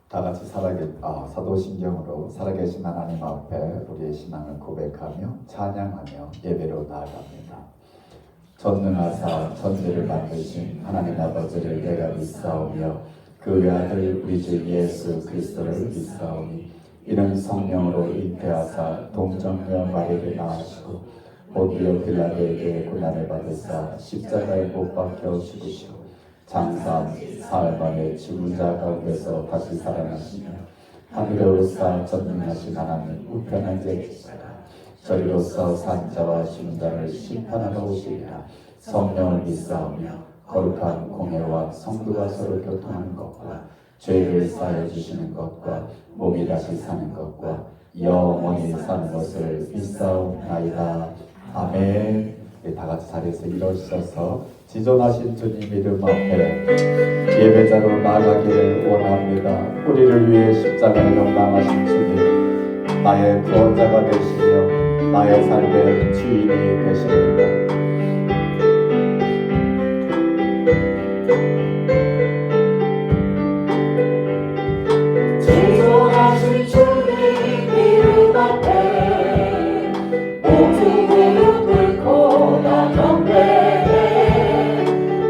다 같이 사도신경으로 살아계신 하나님 앞에 우리의 신앙을 고백하며 찬양하며 예배로 나아갑니다. 전능하사 천지를 만드신 하나님 아버지를 내가 믿사오며 그 외아들 우리 주 예수 그리스도를 믿사오니 이는 성령으로 잉태하사 동정녀 마리를 낳으시고 본디오 빌라도에게 고난을 받으사 십자가에 못 박혀 죽으시고 장사한 사흘 만에 죽은 자 가운데서 다시 살아나시며 하늘에 오르사 전능하신 하나님 우편한 자이시라. 저리로서 산 자와 죽은 자를 심판하러 오시리라. 성령을 믿사오며 거룩한 공회와 성도가 서로 교통하는 것과 죄를 사하여 주시는 것과 몸이 다시 사는 것과 영원히 사는 것을 믿사옵나이다. 아멘. 다 같이 자리에서 일어서서 지존하신 주님 이름 앞에 예배자로 나아가기를 원합니다. 우리를 위해 십자가를 감당하신 주님, 나의 구원자가 되시며 나의 삶의 주인이 되십니다. 지존하신 주님 이름 앞에 모두 무릎 꿇고 다 경배해.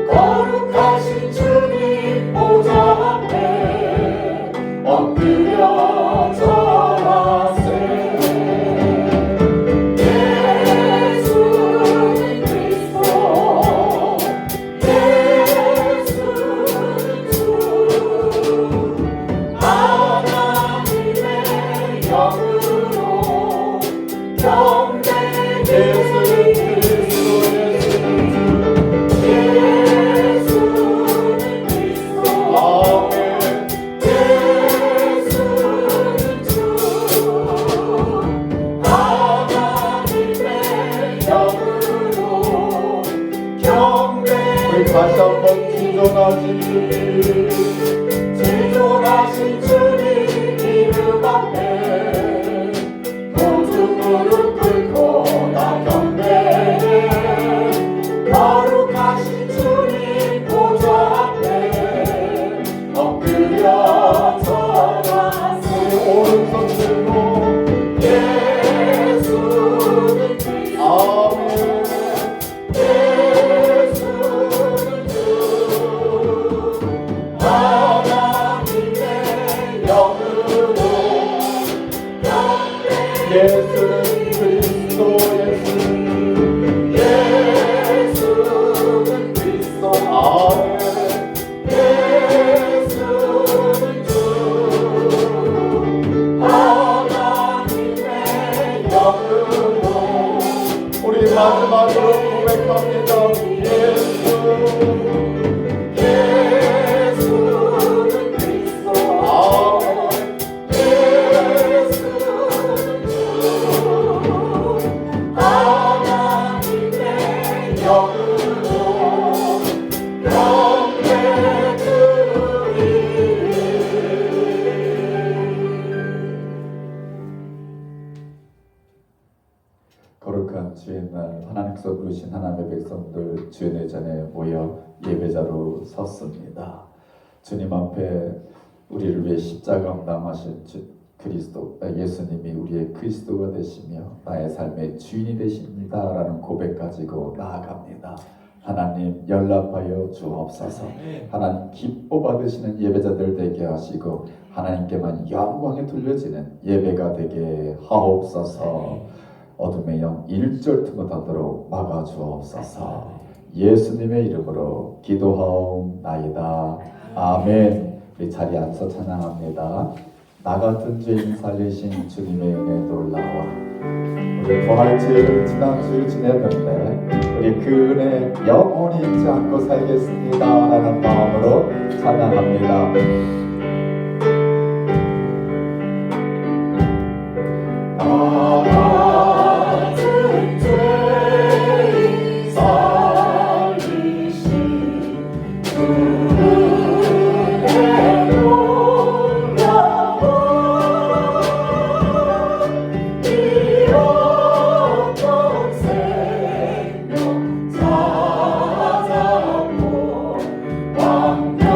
거룩하신 주님 보좌 앞에 엎드려 절하세. 예수는 그리스도, 예수는 주, 하나님의 영으로 경배. 예수는 그리스도, 예수는 그리스도, 예수는 주, 하나님의 영으로 경배. 우리 다시 한번 지존하신 주님, 지존하신 주님 이름 앞에 모두 무릎 꿇고 다 경배해. 거룩하신 주님 보좌 앞에 엎드려 절하세. 오른손 들고 예수는 그리스도, 예수는 주, 하나님의 영으로 경배. 예수는 그리스도, 예수는 그리스도, 예수는 주, 하나님의 영으로. 우리 마지막으로 고백합니다. 예수는 그리스도, 예수는 주, 하나님의 영으로 경배드리리. 거룩한 주의 날 하나님께서 부르신 하나님의 백성들 주의 전에 모여 예배자로 섰습니다. 주님 앞에 우리를 위해 십자가 감당하신 그리스도 예수님이 우리의 그리스도가 되시며 나의 삶의 주인이 되십니다 라는 고백 가지고 나아갑니다. 하나님 연락하여 주옵소서. 하나님 기뻐 받으시는 예배자들 되게 하시고 하나님께만 영광이 돌려지는 예배가 되게 하옵소서. 어둠의 영 일절 틈을 닫도록 막아주옵소서. 예수님의 이름으로 기도하옵나이다. 아멘. 우리 자리에 앉아서 찬양합니다. 나 같은 죄인 살리신 주님의 은혜 놀라워. 우리 부활주일을 지난주일 지냈는데 우리 그 은혜 영원히 잊지 않고 살겠습니다 라는 마음으로 찬양합니다. 같은 죄인 살리신 주의 놀라워. 잃었던 생명 찾았고 왕명을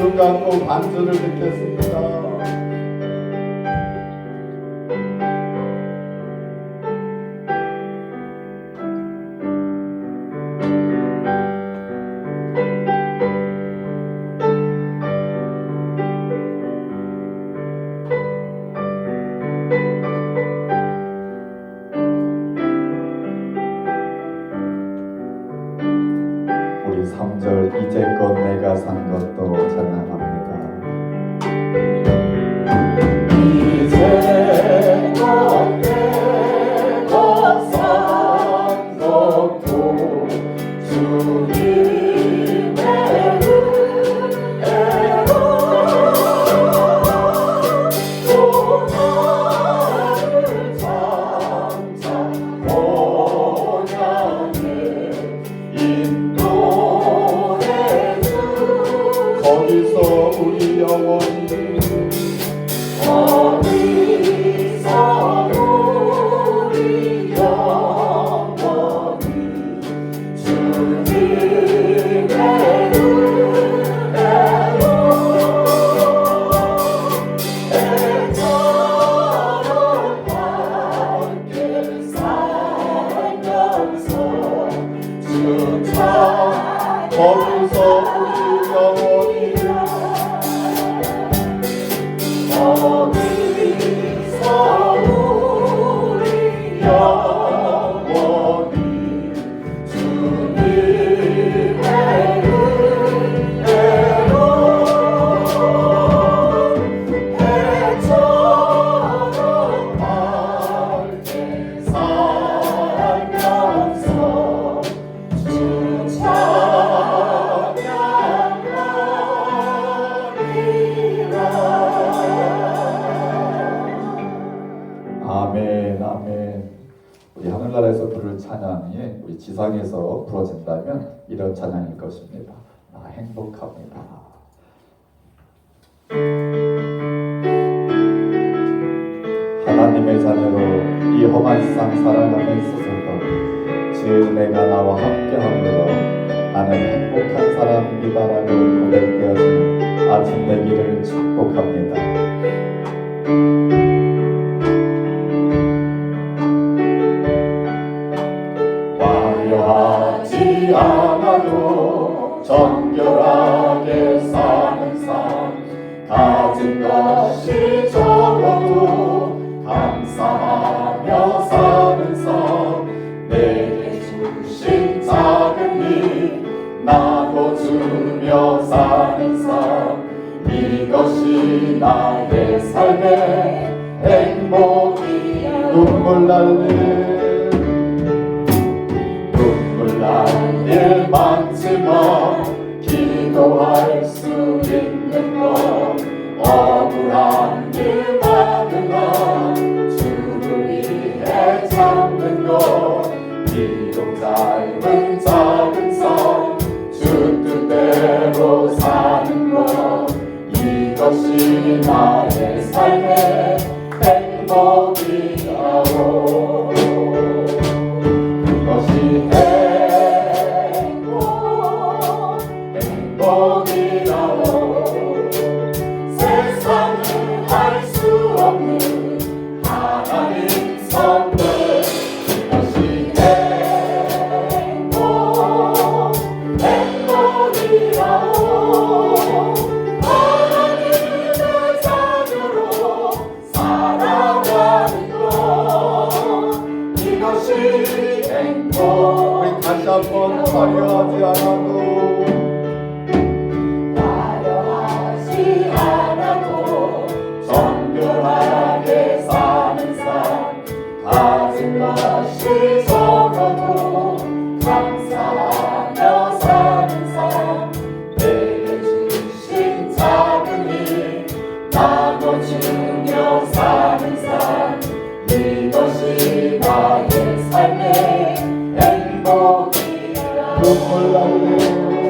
눈 감고 반주를 듣겠습니다. 우리 3절 이제껏 내가 산 것도 찬양합니다. 이제껏 내가 산 것도 주님의 은혜로 또 나를 장차 본향에 인도해 주 거기서 우리 영원히 거기서 우리 영원히 주님의 은혜로 애처럼 함께 살면서 주차 거기서 우리 영원히 거기서 우리 영원히 주님의 은혜로 해처럼 함께 살면서 주 찬양하리라. 아멘 아멘. 우리 하늘나라에서 부를 찬양이 우리 지상에서 부러진다면 이런 찬양일 것입니다. 나 행복합니다. 하나님의 자녀로 이 험한 세상 살아가며 있어서도 주의 은혜가 나와 함께하므로 나는 행복한 사람입니다라고 고백되어지는 아침 되기를 축복합니다. 화려하지 않아도 정결하게 사는 삶 가진 것이 적어도 감사하며 사는 삶 내게 주신 작은 일 나눠주며 사는 삶 이것이 나의 삶의 행복이야. 눈물 날리 일 많지만 기도할 수 있는 것 억울한 일 많으나 주를 위해 참는 것 비록 짧은 작은 삶 주 뜻대로 사는 것 이것이 나의 삶의 행복이라고. 이것이 행복이라고. 세상은 할 수 없는 하나님 선물 이것이 행복이라고. 하나님의 자녀로 살아가는 것 이것이 행복. 우리 다시 한번 화려하지 않아도 정결하게 사는 삶 가진 것이 적어도 감사하며 사는 삶 내게 주신 작은 일 나눠주며 사는 삶 이것이 나의 삶의 행복이라. 눈물 날리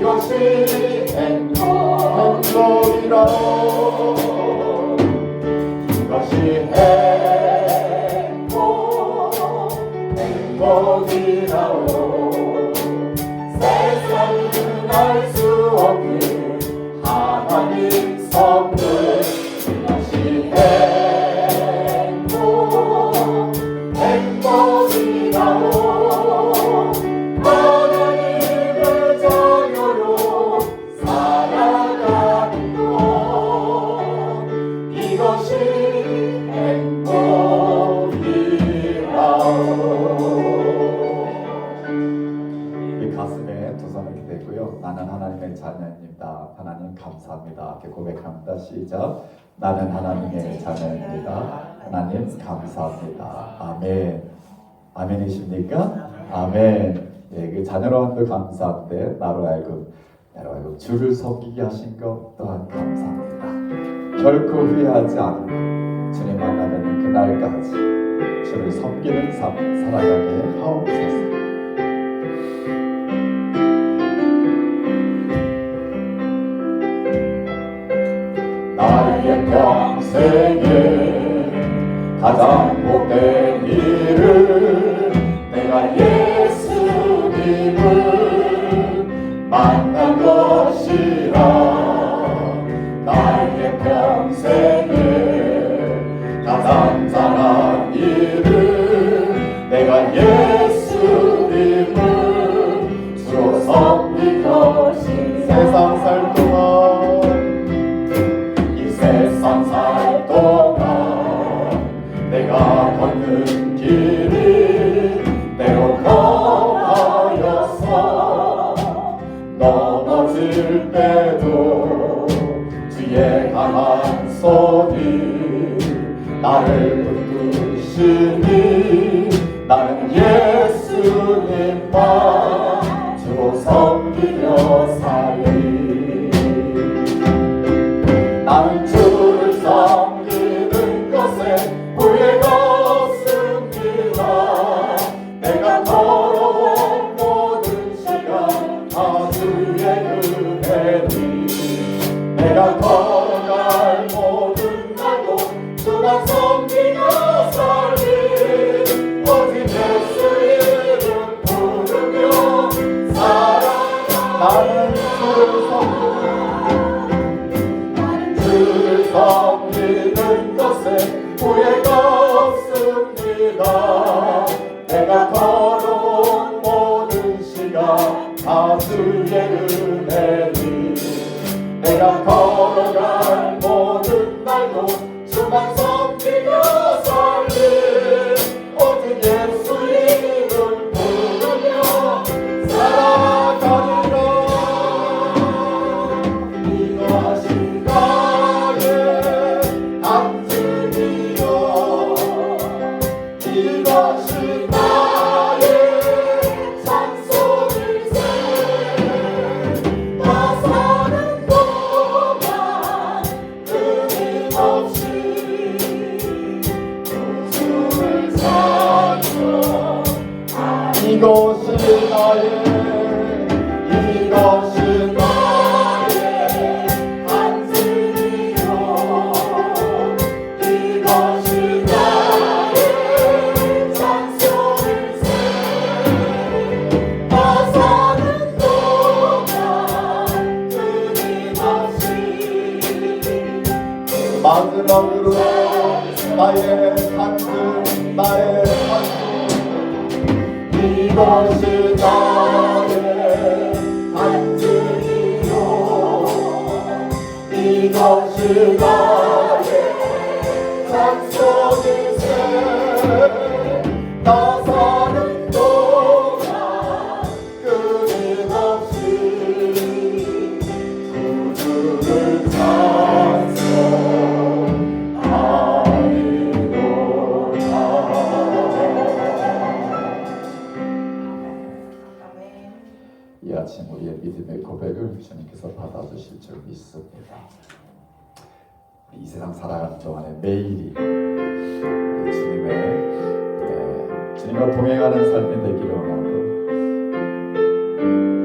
이것이 행복이라 이것이 행복이라오 세상은 알 수 없는 하나님 선물 이것이 행복이라오 하나님의 자녀로 살아가는 것 이것이 행복이라오 우리 가슴에 두 손을 기대고요. 나는 하나님의 자녀입니다. 하나님 감사합니다. 이렇게 고백합니다. 시작. 나는 하나님의 자녀입니다. 하나님 감사합니다. 아멘. 아멘이십니까? 아멘. 예, 그 자녀로 한도 감사한데 나로 하여금 주를 섬기게 하신 것 또한 감사합니다. 결코 후회하지 않고 주님 만나는 그날까지 주를 섬기는 삶 살아가게 하옵소서. 나의 평생에 가장 복된 일은 내가 예수님을 만난 것이라 나의 평생에 가장 잘한 일은 내가 예수님을 주로 섬긴 것이 세상 살 동안 세상 살 동안 내가 걷는 길이 때로 험하여서 넘어질 때도 주의 강한 손이 나를 붙드시니 나는 예수님만 주로 섬기며 살리 나는 주를 섬기는 것에 후회가 없습니다. 내가 걸어온 모든 시간 다 주의 은혜니 내가 걸어갈 모든 날도 주만 섬기며 살리 오직 예수 이름 부르며 살아가 나는 주를 섬기는 것에 후회가 없습니다. 내가 걸어온 모든 시간 다 주의 은혜니 내가 걸어갈 모든 날도 주만 섬기며 살리 오직 예수 이름 부르며 살아가리라 이것이 이것이 나의 찬송일세 나 사는 동안 끊임없이 주를 찬송 이것이 나의 간증이요 이것이 마지막으로 나의 간증 나의 간증 이것이 나의 간증이요 이것이 나의 찬송일세 나 사는 동안 끊임없이 주를 이 아침 우리의 믿음의 고백을 주님께서 받아주실 줄 믿습니다. 이 세상 살아가는 동안에 매일이 주님과 동행하는 삶이 되기를 원하고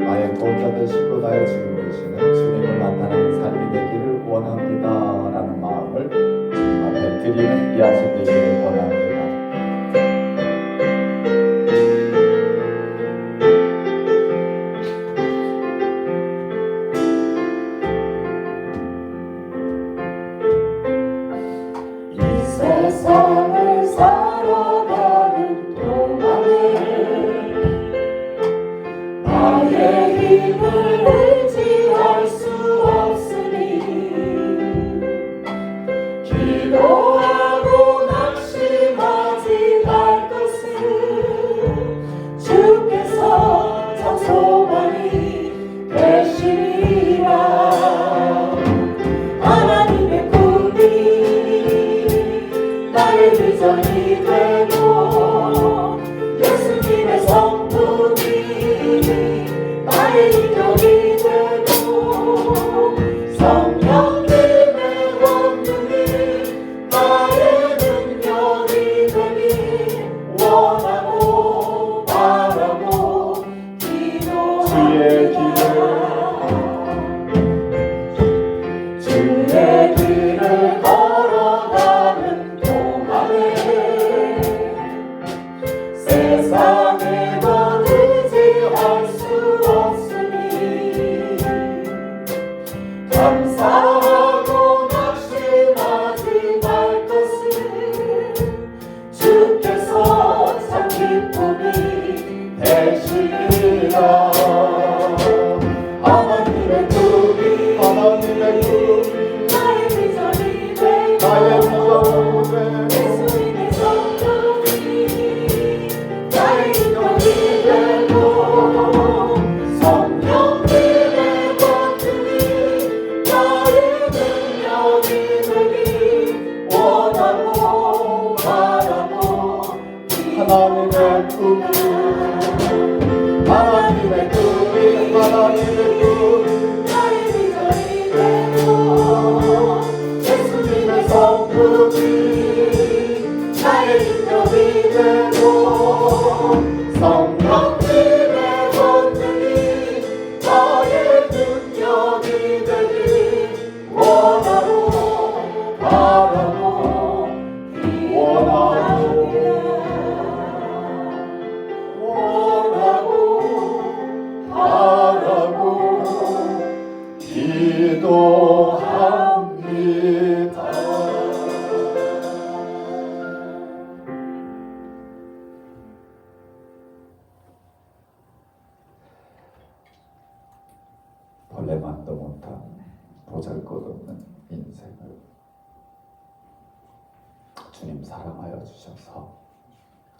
나의 돈 자들 신고다여 지고 계시는 주님을 나타내는 삶이 되기를 원합니다 라는 마음을 주님 앞에 드리는 이 아침 되기를 원합니다. 세상을 살아가는 동안에 나의 힘을 의지할 수 없으니 기도하고 낙심하지 말 것은 주께서 참 소망이 되시리라. 하나님의 나의 비전이 되고 예수님의 성품이 나의 인격이 되고 성령님의 권능이 나의 능력이 되기 원하고 바라고 기도합니다. 주의 길을 걸어가는 세상에 더 의지할 수 없으니 감사하고 낙심하지 말 것은 주께서 참 기쁨이 되시리라. 하나님의 꿈이 나의 비전이 되고 예수님의 성품이 나의 인격이 되고 성령님의 권능이 나의 능력이 되기 원하고 바라고 하나님의 꿈이 나의 비전이 되고 예수님의 성품이 나의 인격이 되고 성령님의 권능이 나의 능력이 되기 원하고 바라고 기도합니다. 벌레만도 못한 보잘것없는 인생을 주님 사랑하여 주셔서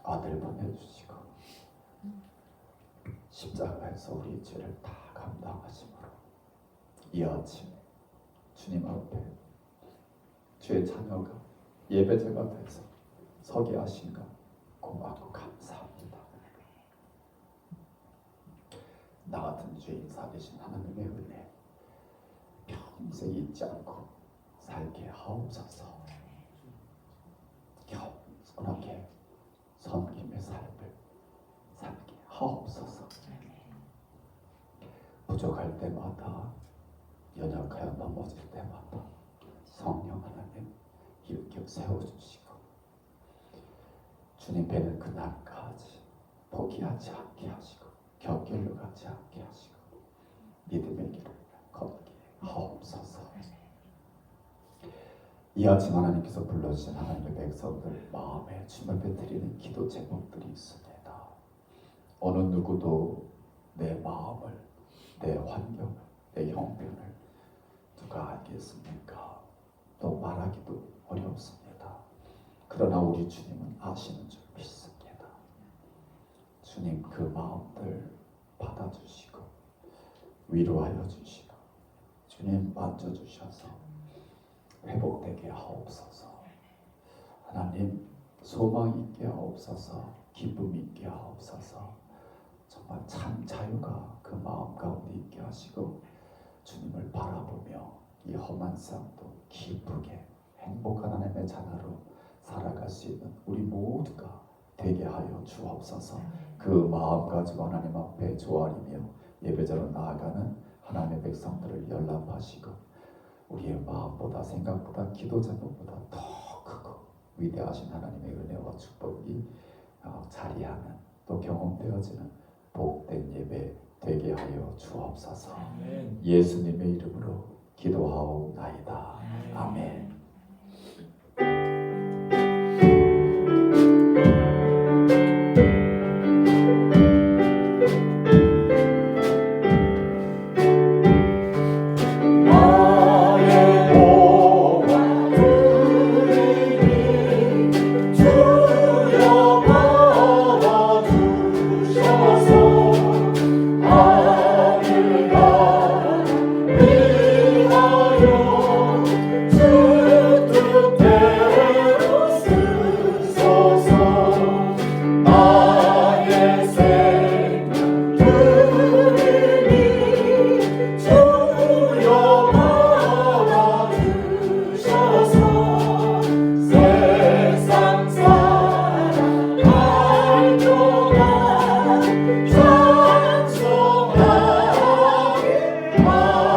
아들 보내주시고 십자가에서 우리 죄를 다 감당하심으로 이 아침 주님 앞에 주의 자녀가 예배자가 돼서 서게 하신가 고맙고 감사합니다. 나 같은 죄인 살리신 하나님의 은혜 평생 잊지 않고 살게 하옵소서. 겸손하게 섬김의 삶을 살게 하옵소서. 부족할 때마다 연약하여 넘어질 때마다 성령 하나님 일으켜 세워주시고 주님 뵈는 그날까지 포기하지 않게 하시고 곁길로 가지 않게 하시고 믿음의 길을 걷게 하옵소서. 이 아침 하나님께서 불러주신 하나님의 백성들 마음에 주님을 드리는 기도 제목들이 있습니다. 어느 누구도 내 마음을, 내 환경을, 내 형편을 누가 알겠습니까? 또 말하기도 어렵습니다. 그러나 우리 주님은 아시는 줄 믿습니다. 주님 그 마음들 받아주시고 위로하여 주시고 주님 만져주셔서 회복되게 하옵소서. 하나님 소망 있게 하옵소서. 기쁨 있게 하옵소서. 정말 참 자유가 그 마음 가운데 있게 하시고 주님을 바라보며 이 험한 삶도 기쁘게 행복한 하나님의 자녀로 살아갈 수 있는 우리 모두가 되게 하여 주옵소서. 그 마음 가지고 하나님 앞에 조아리며 예배자로 나아가는 하나님의 백성들을 연락하시고 우리의 마음보다 생각보다 기도 제목보다 더 크고 위대하신 하나님의 은혜와 축복이 자리하는 또 경험되어지는 복된 예배 되게 하여 주옵소서. 예수님의 이름으로 기도하옵나이다. 아멘. 나의 몸 주님이 주여 받아주셔서 하늘과 위하여 주 뜻대로 쓰소서. 나의 생명 주님이 주여 받아주셔서 세상 사랑할 동안 찬송하게 하소서.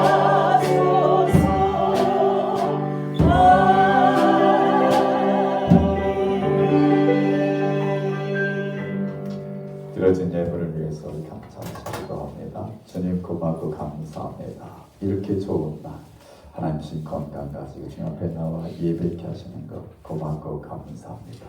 드려진 예물을 위해서 감사하시기도 합니다. 주님 고맙고 감사합니다. 이렇게 좋은 날 하나님 신 건강 가지고 주님 앞에 나와 예배케 하시는 것 고맙고 감사합니다.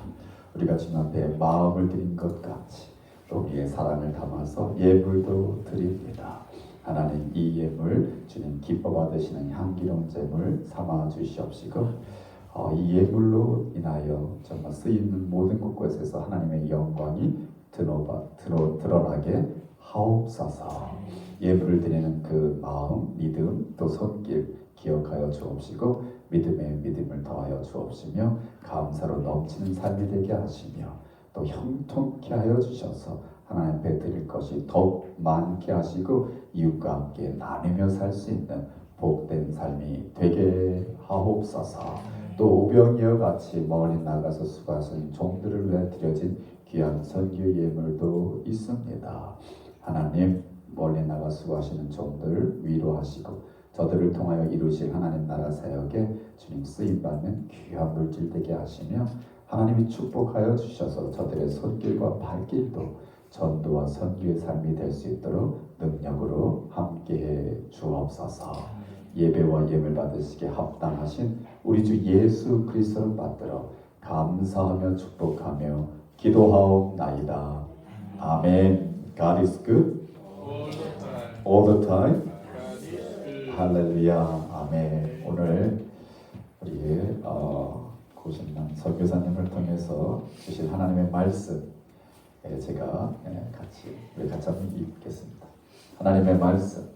우리가 주님 앞에 마음을 드린 것 같이 또 우리의 사랑을 담아서 예물도 드립니다. 하나님 이 예물 주님 기뻐 받으시는 향기로운 제물 삼아 주시옵시고 이 예물로 인하여 정말 쓰이는 모든 곳곳에서 하나님의 영광이 드러나게 하옵소서. 예물을 드리는 그 마음, 믿음, 또 손길 기억하여 주옵시고 믿음에 믿음을 더하여 주옵시며 감사로 넘치는 삶이 되게 하시며 또 형통케 하여 주셔서 하나님 앞에 드릴 것이 더욱 많게 하시고 이웃과 함께 나누며 살 수 있는 복된 삶이 되게 하옵소서. 또 오병이어 같이 멀리 나가서 수고하신 종들을 위해 드려진 귀한 선교 예물도 있습니다. 하나님 멀리 나가 수고하시는 종들 위로하시고 저들을 통하여 이루실 하나님 나라 사역에 주님 쓰임받는 귀한 물질 되게 하시며 하나님이 축복하여 주셔서 저들의 손길과 발길도 전도와 선교의 삶이 될 수 있도록 능력으로 함께해 주옵소서. 예배와 예물 받으시기에 합당하신 우리 주 예수 그리스도를 받들어 감사하며 축복하며 기도하옵나이다. 아멘. God is good all the time. 할렐루야. 아멘. 오늘 우리 고신남 설교사님을 통해서 주신 하나님의 말씀 제가 우리 같이 한번 읽겠습니다. 하나님의 말씀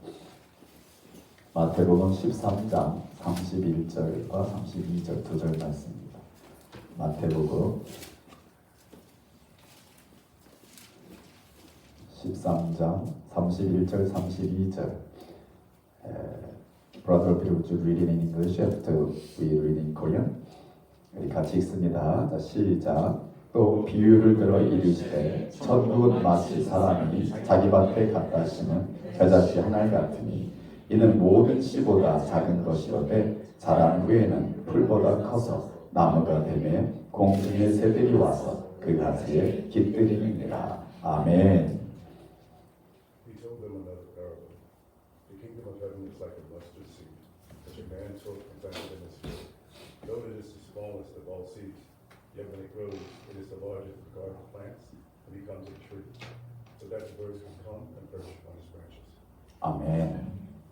마태복음 13장 31절과 32절 두 절 말씀입니다. 마태복음 13장 31절 32절. Brother Peter, would you read it in English after we read in Korean? 우리 같이 읽습니다. 자, 시작. 또 비유를 들어 이르시되 천국은 마치 사람이 자기 밭에 갖다 심은 겨자씨 하나 같으니 이는 모든 씨보다 작은 것이로되 자란 후에는 풀보다 커서 나무가 되매 공중의 새들이 와서 그 가지에 깃들이니라. 아멘. He told them another parable. The kingdom of heaven is like a mustard seed, which a man took and planted in his field. Though it is the smallest of all seeds, yet when it grows, it is the largest of garden plants and becomes a tree, so that the birds can come and perch on its branches. 아멘.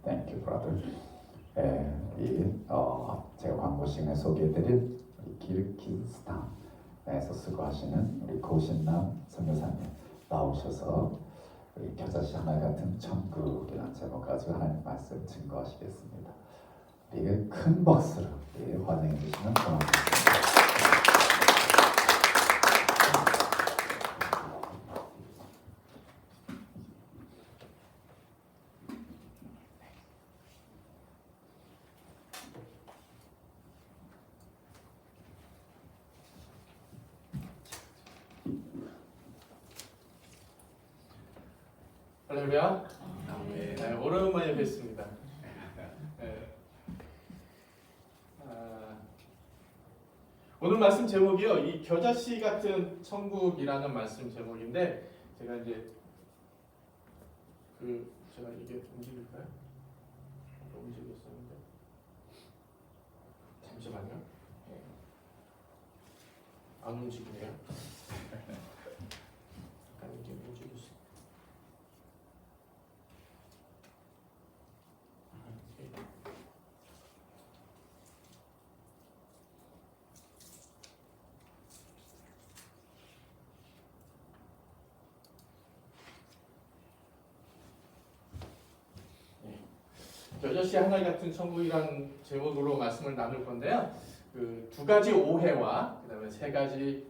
Thank you, brother. 제가 광고 시간에 소개해드린 기르키스탄에서 수고하시는 우리 고신남 선교사님 나오셔서 우리 겨자씨 하나 같은 천국이라는 제목 가지고 하나님 말씀 증거하시겠습니다. 우리 큰 박수로 환영해 주시면 고맙겠습니다. 할렐루야. 네, 오랜만에 뵙습니다. 네. 오늘 말씀 제목이요. 이 겨자씨 같은 천국이라는 말씀 제목인데 제가 이제 제가 이게 움직일까요? 움직였었는데 잠시만요. 안 움직이네요. 약간 이게 움직였어. 겨자씨 하나 같은 천국이란 제목으로 말씀을 나눌 건데요. 그 두 가지 오해와 그다음에 세 가지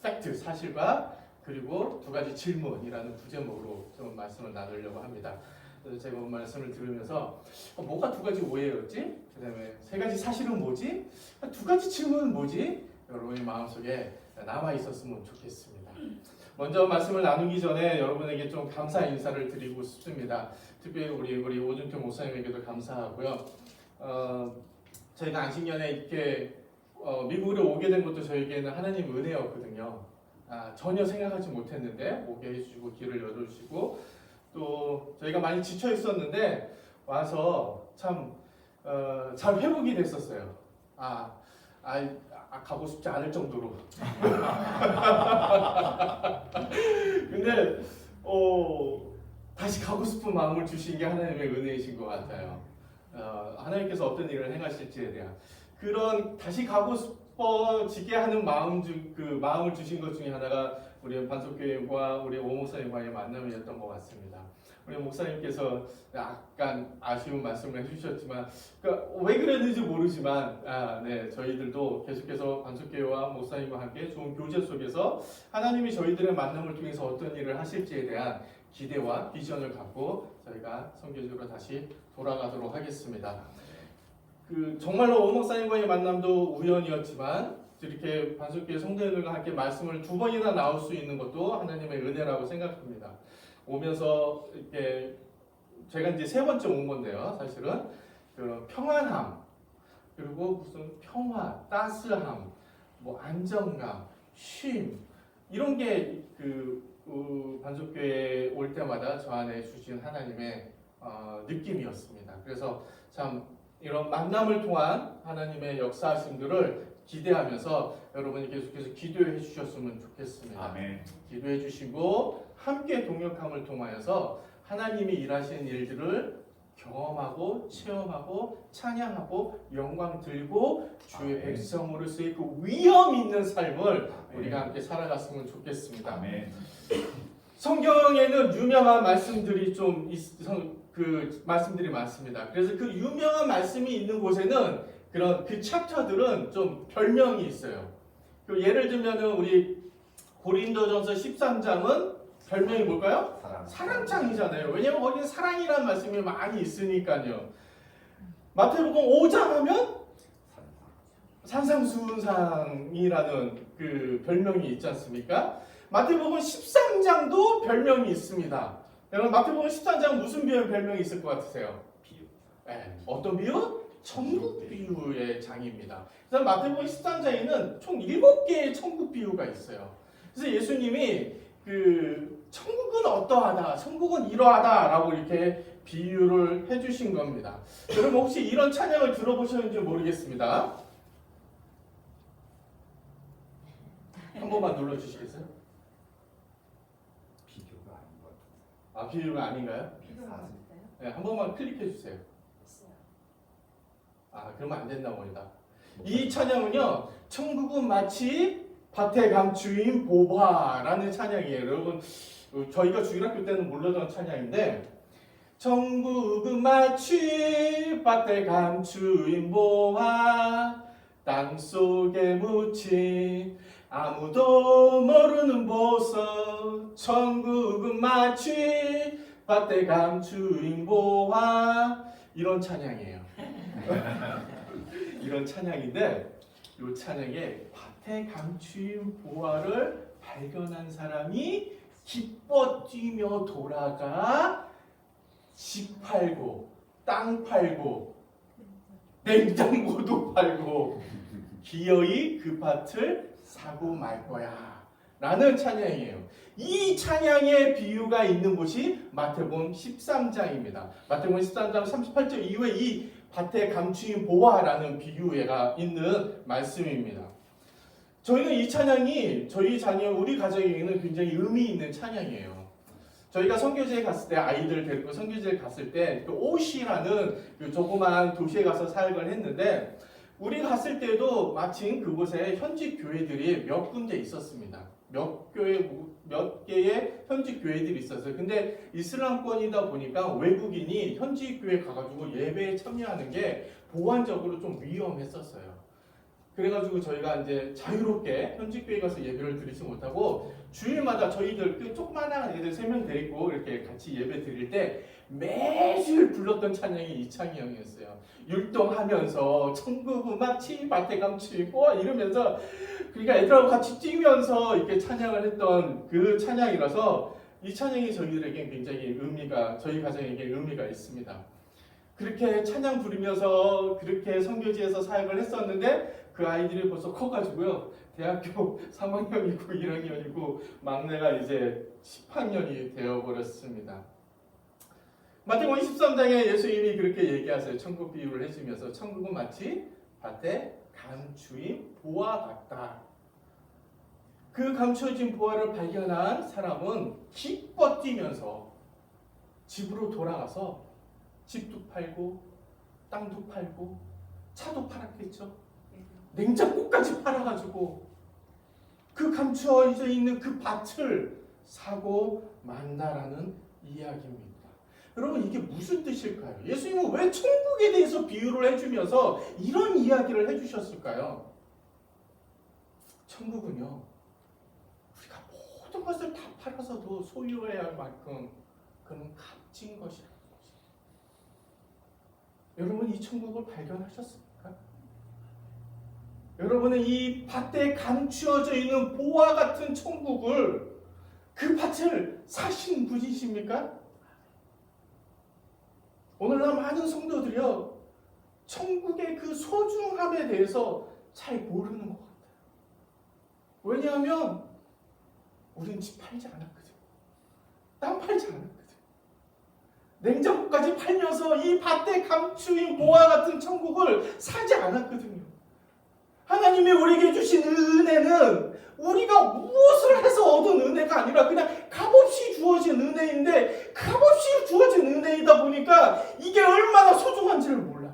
팩트 사실과 그리고 두 가지 질문이라는 부제목으로 좀 말씀을 나누려고 합니다. 그래서 제가 말씀을 들으면서 뭐가 두 가지 오해였지? 그다음에 세 가지 사실은 뭐지? 두 가지 질문은 뭐지? 여러분의 마음속에 남아 있었으면 좋겠습니다. 먼저 말씀을 나누기 전에 여러분에게 좀 감사 인사를 드리고 싶습니다. 특별히 우리 오준표 목사님에게도 감사하고요. 저희가 안식년에 이렇게 미국으로 오게 된 것도 저에게는 하나님 은혜였거든요. 전혀 생각하지 못했는데 오게 해주시고 길을 열어주시고 또 저희가 많이 지쳐 있었는데 와서 참 잘 회복이 됐었어요. 가고 싶지 않을 정도로. 근데 다시 가고 싶은 마음을 주신 게 하나님의 은혜이신 것 같아요. 하나님께서 어떤 일을 행하실지에 대한 그런 다시 가고 싶어지게 하는 마음을 주신 것 중에 하나가 우리 반석교회와 우리 오 목사님과의 만남이었던 것 같습니다. 우리 목사님께서 약간 아쉬운 말씀을 해주셨지만 왜 그랬는지 모르지만 저희들도 계속해서 반석교회와 목사님과 함께 좋은 교제 속에서 하나님이 저희들의 만남을 통해서 어떤 일을 하실지에 대한 기대와 비전을 갖고 저희가 선교지로 다시 돌아가도록 하겠습니다. 정말로 오 목사님과의 만남도 우연이었지만 이렇게 반석교회 성도들과 함께 말씀을 두 번이나 나올 수 있는 것도 하나님의 은혜라고 생각합니다. 오면서 이렇게 제가 이제 세 번째 온 건데요. 사실은 그런 평안함 그리고 무슨 평화, 따스함, 뭐 안정감, 쉼 이런 게 반석교회에 올 때마다 저 안에 주신 하나님의 느낌이었습니다. 그래서 참 이런 만남을 통한 하나님의 역사하심들을 기대하면서 여러분이 계속해서 기도해 주셨으면 좋겠습니다. 아멘. 기도해 주시고 함께 동역함을 통하여서 하나님이 일하시는 일들을 경험하고 체험하고 찬양하고 영광 들고 주의 아멘. 백성으로서의 그 위험 있는 삶을 아멘. 우리가 함께 살아갔으면 좋겠습니다. 아멘. 성경에는 유명한 말씀들이 말씀들이 많습니다. 그래서 그 유명한 말씀이 있는 곳에는 그 챕터들은 좀 별명이 있어요. 예를 들면은 우리 고린도전서 13장은 별명이 뭘까요? 사랑장이잖아요. 왜냐면 거기는 사랑이라는 말씀이 많이 있으니까요. 마태복음 5장 하면 산상수훈상이라는 그 별명이 있지 않습니까? 마태복음 13장도 별명이 있습니다. 여러분 마태복음 13장은 무슨 별명이 있을 것 같으세요? 비유. 네. 어떤 비유? 천국 비유의 장입니다. 그래서 마태복음 13장에는 총 7개의 천국 비유가 있어요. 그래서 예수님이 천국은 어떠하다, 천국은 이러하다라고 이렇게 비유를 해주신 겁니다. 여러분 혹시 이런 찬양을 들어보셨는지 모르겠습니다. 한 번만 눌러주시겠어요? 비교가 아닌 것 같은데. 비유가 아닌가요? 비교가 있어요? 네, 한 번만 클릭해 주세요. 있어요. 그러면 안 된다 봅니다. 이 찬양은요, 천국은 마치 밭에 감추인 보화라는 찬양이에요. 여러분, 저희가 주일학교 때는 몰랐던 찬양인데, 천국은 마치 밭에 감추인 보화, 땅 속에 묻힌 아무도 모르는 보석, 천국은 마치 밭에 감추인 보화, 이런 찬양이에요. 이런 찬양인데 이 찬양에 밭에 감추인 보화를 발견한 사람이 기뻐 뛰며 돌아가 집 팔고 땅 팔고 냉장고도 팔고 기어이 그 밭을 사고 말 거야 라는 찬양이에요. 이 찬양의 비유가 있는 곳이 마태복음 13장입니다. 마태복음 13장 38절 이후에 이 밭에 감추인 보화라는 비유가 있는 말씀입니다. 저희는 이 찬양이 저희 자녀 우리 가정에게는 굉장히 의미 있는 찬양이에요. 저희가 선교지에 갔을 때 아이들 데리고 선교지에 갔을 때 그 오시라는 그 조그만 도시에 가서 사역을 했는데 우리 갔을 때도 마침 그곳에 현지 교회들이 몇 군데 있었습니다. 몇 개의 현지 교회들이 있었어요. 근데 이슬람권이다 보니까 외국인이 현지 교회 가가지고 예배에 참여하는 게 보안적으로 좀 위험했었어요. 그래가지고 저희가 이제 자유롭게 현지 교회 가서 예배를 드리지 못하고 주일마다 저희들 그 조그마한 애들 3명 데리고 이렇게 같이 예배 드릴 때 매주일 불렀던 찬양이 이 찬양이었어요. 율동하면서 천국 음악치 밭에 감추고 이러면서 그러니까 애들하고 같이 뛰면서 이렇게 찬양을 했던 그 찬양이라서 이 찬양이 저희들에게 굉장히 저희 가정에게 의미가 있습니다. 그렇게 찬양 부르면서 그렇게 선교지에서 사역을 했었는데 그 아이들이 벌써 커가지고요. 대학교 3학년이고 1학년이고 막내가 이제 10학년이 되어버렸습니다. 마태복음 13장에 예수님이 그렇게 얘기하세요. 천국 비유를 해주면서 천국은 마치 밭에 감추인 보화 같다. 그 감춰진 보화를 발견한 사람은 기뻐 뛰면서 집으로 돌아가서 집도 팔고 땅도 팔고 차도 팔았겠죠. 냉장고까지 팔아가지고 그 감추어져 있는 그 밭을 사고 만다라는 이야기입니다. 여러분 이게 무슨 뜻일까요? 예수님은 왜 천국에 대해서 비유를 해주면서 이런 이야기를 해주셨을까요? 천국은요 우리가 모든 것을 다 팔아서도 소유해야 할 만큼 그는 값진 것이라는 거죠. 여러분 이 천국을 발견하셨습니까? 여러분은 이 밭에 감추어져 있는 보화 같은 천국을 그 밭을 사신 분이십니까? 오늘날 많은 성도들이요 천국의 그 소중함에 대해서 잘 모르는 것 같아요. 왜냐하면 우린 집 팔지 않았거든. 땅 팔지 않았거든. 냉장고까지 팔면서 이 밭에 감추인 보화 같은 천국을 사지 않았거든요. 하나님이 우리에게 주신 은혜는 우리가 무엇을 해서 얻은 은혜가 아니라 그냥 값없이 주어진 은혜인데 값없이 주어진 은혜이다 보니까 이게 얼마나 소중한지를 몰라요.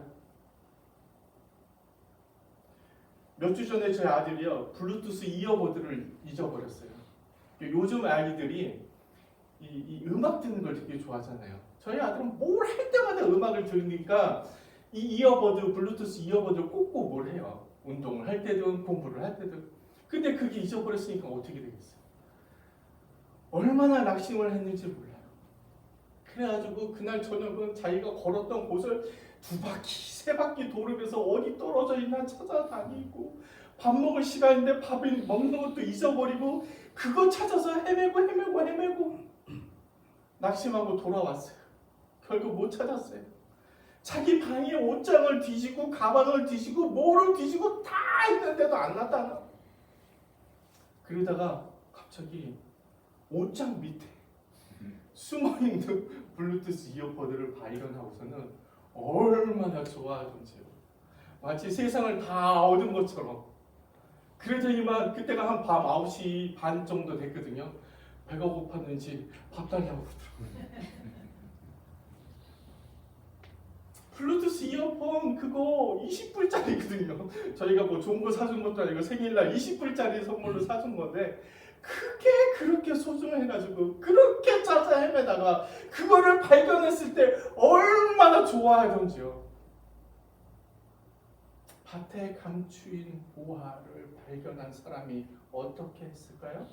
몇 주 전에 저희 아들이요 블루투스 이어버드를 잊어버렸어요. 요즘 아이들이 이 음악 듣는 걸 되게 좋아하잖아요. 저희 아들은 뭘 할 때마다 음악을 들으니까 이 이어버드 블루투스 이어버드를 꽂고 뭘 해요. 운동을 할 때든 공부를 할 때든. 근데 그게 잊어버렸으니까 어떻게 되겠어요? 얼마나 낙심을 했는지 몰라요. 그래가지고 그날 저녁은 자기가 걸었던 곳을 2바퀴, 3바퀴 돌으면서 어디 떨어져 있나 찾아다니고 밥 먹을 시간인데 밥을 먹는 것도 잊어버리고 그거 찾아서 헤매고 낙심하고 돌아왔어요. 결국 못 찾았어요. 자기 방에 옷장을 뒤지고 가방을 뒤지고 뭐를 뒤지고 다 있는데도 안 나타나. 그러다가 갑자기 옷장 밑에 숨어있는 블루투스 이어포드를 발견하고서는 얼마나 좋아하던지요. 마치 세상을 다 얻은 것처럼. 그러더니만 그때가 한 밤 9시 반 정도 됐거든요. 배가 고팠는지 밥 달라고 그러더라고요. 블루투스 이어폰 그거 20불짜리거든요. 저희가 뭐 좋은 거 사준 것도 아니고 생일날 20불짜리 선물로 사준 건데 그게 그렇게 소중해가지고 그렇게 찾아 헤매다가 그거를 발견했을 때 얼마나 좋아하던지요. 밭에 감추인 보화를 발견한 사람이 어떻게 했을까요?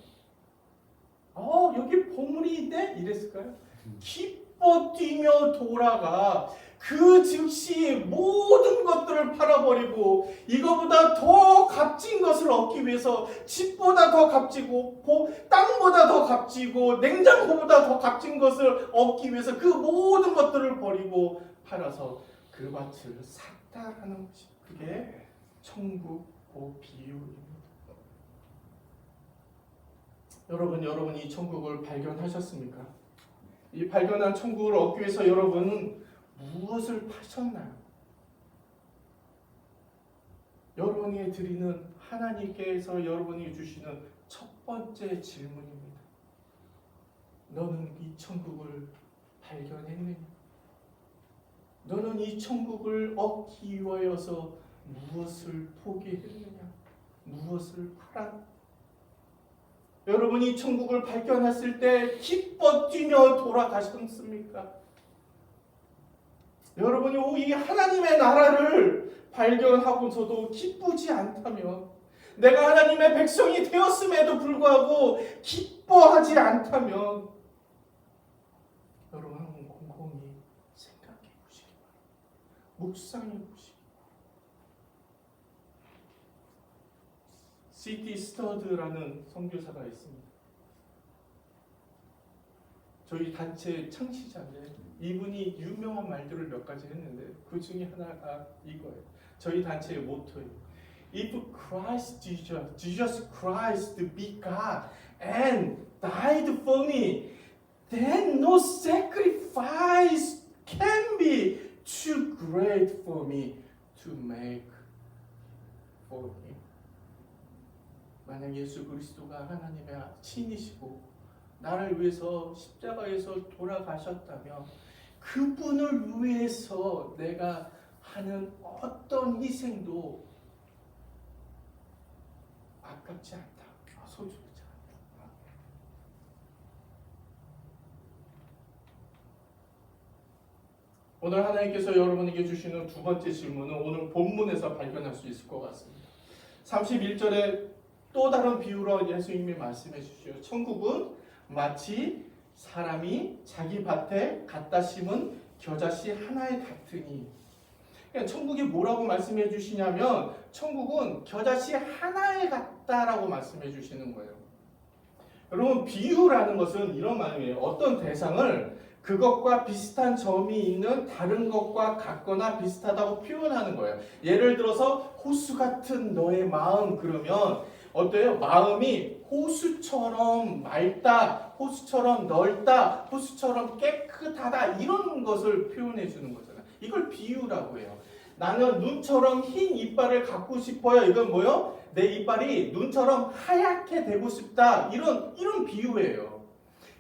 여기 보물이 있네? 이랬을까요? 기뻐 뛰며 돌아가 그 즉시 모든 것들을 팔아버리고 이거보다 더 값진 것을 얻기 위해서 집보다 더 값지고 땅보다 더 값지고 냉장고보다 더 값진 것을 얻기 위해서 그 모든 것들을 버리고 팔아서 그 밭을 샀다라는 것이 그게 천국 그 비유입니다. 여러분 이 천국을 발견하셨습니까? 이 발견한 천국을 얻기 위해서 여러분은 무엇을 파셨나요? 여러분이 드리는 하나님께서 여러분이 주시는 첫 번째 질문입니다. 너는 이 천국을 발견했느냐? 너는 이 천국을 얻기 위하여서 무엇을 포기했느냐? 무엇을 팔았느냐? 여러분이 천국을 발견했을 때 기뻐 뛰며 돌아가셨습니까? 여러분이 이 하나님의 나라를 발견하고서도 기쁘지 않다면, 내가 하나님의 백성이 되었음에도 불구하고 기뻐하지 않다면, 여러분 한번 곰곰이 생각해 보시기 바랍니다. 묵상해 보시기 바랍니다. C.T. 스터드라는 선교사가 있습니다. 저희 단체 창시자인데 이분이 유명한 말들을 몇 가지 했는데 그 중에 하나가 이거예요. 저희 단체의 모토예요. If Christ Jesus Christ be God and died for me, then no sacrifice can be too great for me to make for him. 만약 예수 그리스도가 하나님의 친이시고 나를 위해서 십자가에서 돌아가셨다면 그분을 위해서 내가 하는 어떤 희생도 아깝지 않다, 소중하지 않다. 오늘 하나님께서 여러분에게 주시는 두 번째 질문은 오늘 본문에서 발견할 수 있을 것 같습니다. 31절에 또 다른 비유로 예수님이 말씀해 주시죠. 천국은 마치 사람이 자기 밭에 갖다 심은 겨자씨 하나에 같으니. 그러니까 천국이 뭐라고 말씀해 주시냐면 천국은 겨자씨 하나에 같다라고 말씀해 주시는 거예요. 여러분 비유라는 것은 이런 말이에요. 어떤 대상을 그것과 비슷한 점이 있는 다른 것과 같거나 비슷하다고 표현하는 거예요. 예를 들어서 호수 같은 너의 마음 그러면 어때요? 마음이 호수처럼 맑다, 호수처럼 넓다, 호수처럼 깨끗하다 이런 것을 표현해 주는 거잖아요. 이걸 비유라고 해요. 나는 눈처럼 흰 이빨을 갖고 싶어요. 이건 뭐요? 내 이빨이 눈처럼 하얗게 되고 싶다. 이런 비유예요.